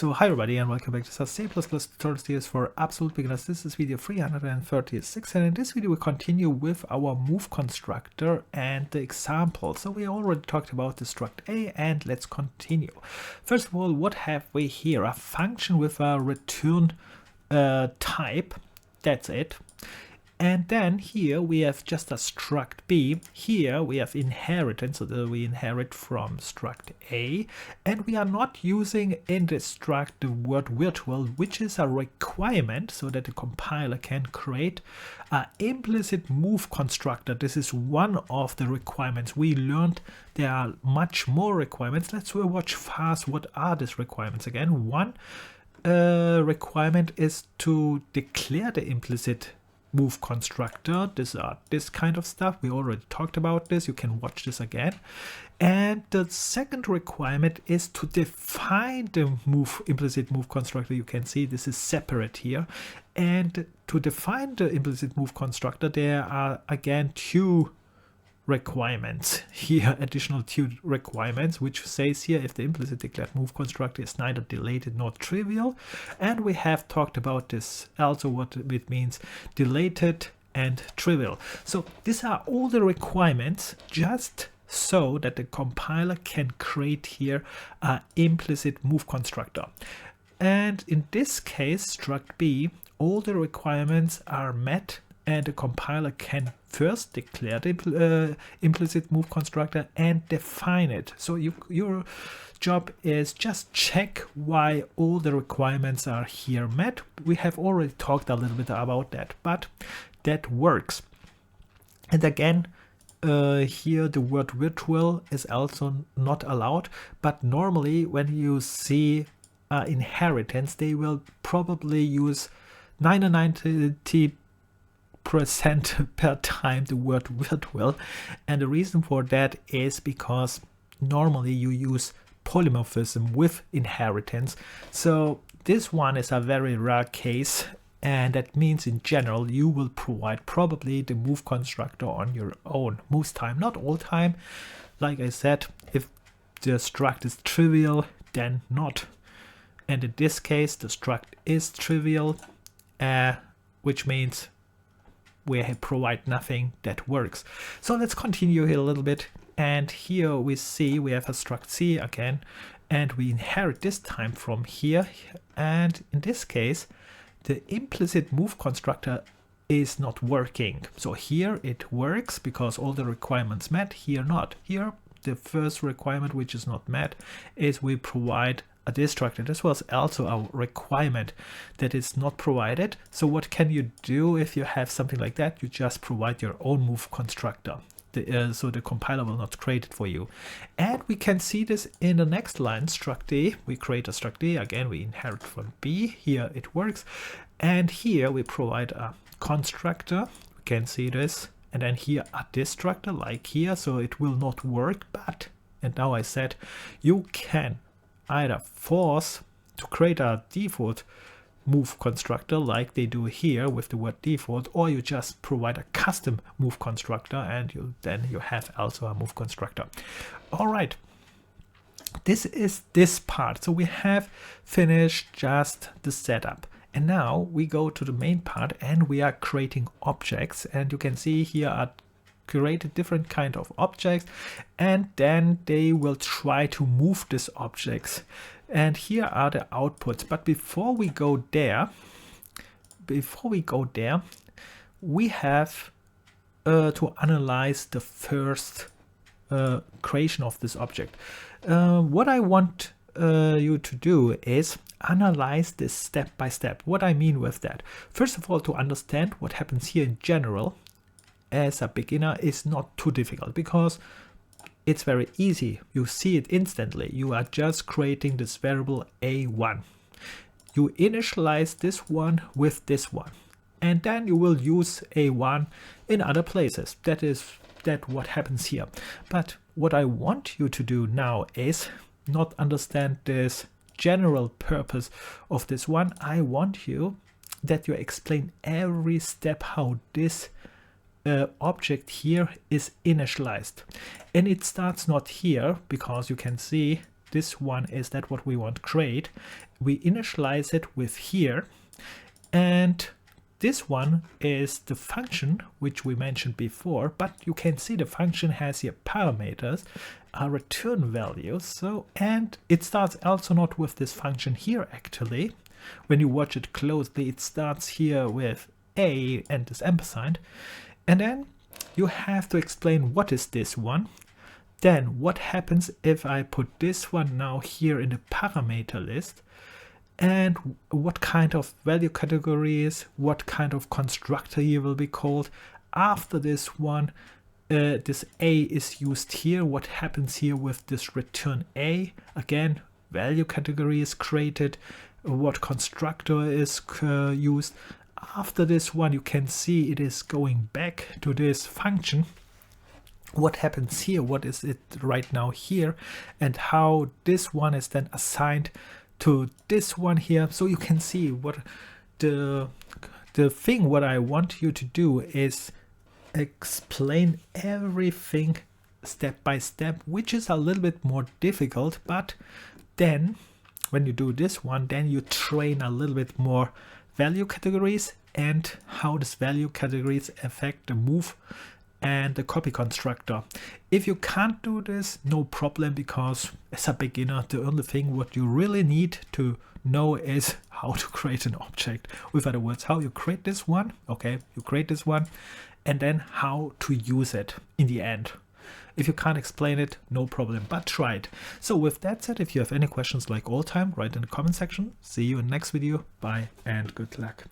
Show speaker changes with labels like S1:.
S1: So hi everybody and welcome back to C++ tutorials for absolute beginners. This is video 336 and in this video we continue with our move constructor and the example. So we already talked about the struct A and let's continue. First of all, what have we here? A function with a return type. That's it. And then here we have just a struct B. Here we have inheritance, so that we inherit from struct A. And we are not using in the struct the word virtual, which is a requirement so that the compiler can create an implicit move constructor. This is one of the requirements. We learned there are much more requirements. Let's watch fast. What are these requirements again? One requirement is to declare the implicit move constructor. This kind of stuff. We already talked about this. You can watch this again. And the second requirement is to define the implicit move constructor. You can see this is separate here. And to define the implicit move constructor, there are again two requirements here, additional two requirements, which says here if the implicit declared move constructor is neither deleted nor trivial. And we have talked about this also, what it means deleted and trivial. So these are all the requirements just so that the compiler can create here an implicit move constructor. And in this case, struct B, all the requirements are met and the compiler can first declare the implicit move constructor and define it. So your job is just check why all the requirements are here met. We have already talked a little bit about that, but that works. And again, here the word virtual is also not allowed, but normally when you see inheritance, they will probably use 99% per time the word virtual, and the reason for that is because normally you use polymorphism with inheritance. So this one is a very rare case, and that means in general you will provide probably the move constructor on your own most time, not all time. Like I said, if the struct is trivial, then not. And in this case the struct is trivial, which means we provide nothing that works. So let's continue here a little bit. And here we see we have a struct C again, and we inherit this time from here. And in this case, the implicit move constructor is not working. So here it works because all the requirements met, here not. Here the first requirement which is not met is we provide a destructor. This was also a requirement that is not provided. So what can you do if you have something like that? You just provide your own move constructor. So the compiler will not create it for you. And we can see this in the next line, struct A. We create a struct A. Again, we inherit from B. Here it works. And here we provide a constructor. We can see this. And then here a destructor like here. So it will not work. But, and now I said, you can either force to create a default move constructor like they do here with the word default, or you just provide a custom move constructor and then you have also a move constructor. All right, this is this part. So we have finished just the setup. And now we go to the main part and we are creating objects, and you can see here are created different kind of objects, and then they will try to move these objects. And here are the outputs. But before we go there, we have to analyze the first creation of this object. What I want you to do is analyze this step by step. What I mean with that, first of all, to understand what happens here in general as a beginner is not too difficult because it's very easy. You see it instantly. You are just creating this variable A1. You initialize this one with this one, and then you will use A1 in other places. That what happens here. But what I want you to do now is not understand this general purpose of this one. I want you that you explain every step how this object here is initialized, and it starts not here because you can see this one is that what we want to create. We initialize it with here, and this one is the function which we mentioned before, but you can see the function has here parameters, return values. So, and it starts also not with this function here actually. When you watch it closely, it starts here with a and this ampersand, and then you have to explain what is this one. Then what happens if I put this one now here in the parameter list, and what kind of value categories, what kind of constructor here will be called. After this one, this a is used here. What happens here with this return a? Again, value category is created, what constructor is used. After this one, you can see it is going back to this function. What happens here, what is it right now here, and how this one is then assigned to this one here. So you can see what the thing what I want you to do is explain everything step by step, which is a little bit more difficult, but then when you do this one, then you train a little bit more value categories and how this value categories affect the move and the copy constructor. If you can't do this, no problem, because as a beginner, the only thing what you really need to know is how to create an object. With other words, how you create this one, okay, you create this one, and then how to use it in the end. If you can't explain it, no problem, but try it. So with that said, if you have any questions like all time, write in the comment section. See you in the next video. Bye and good luck.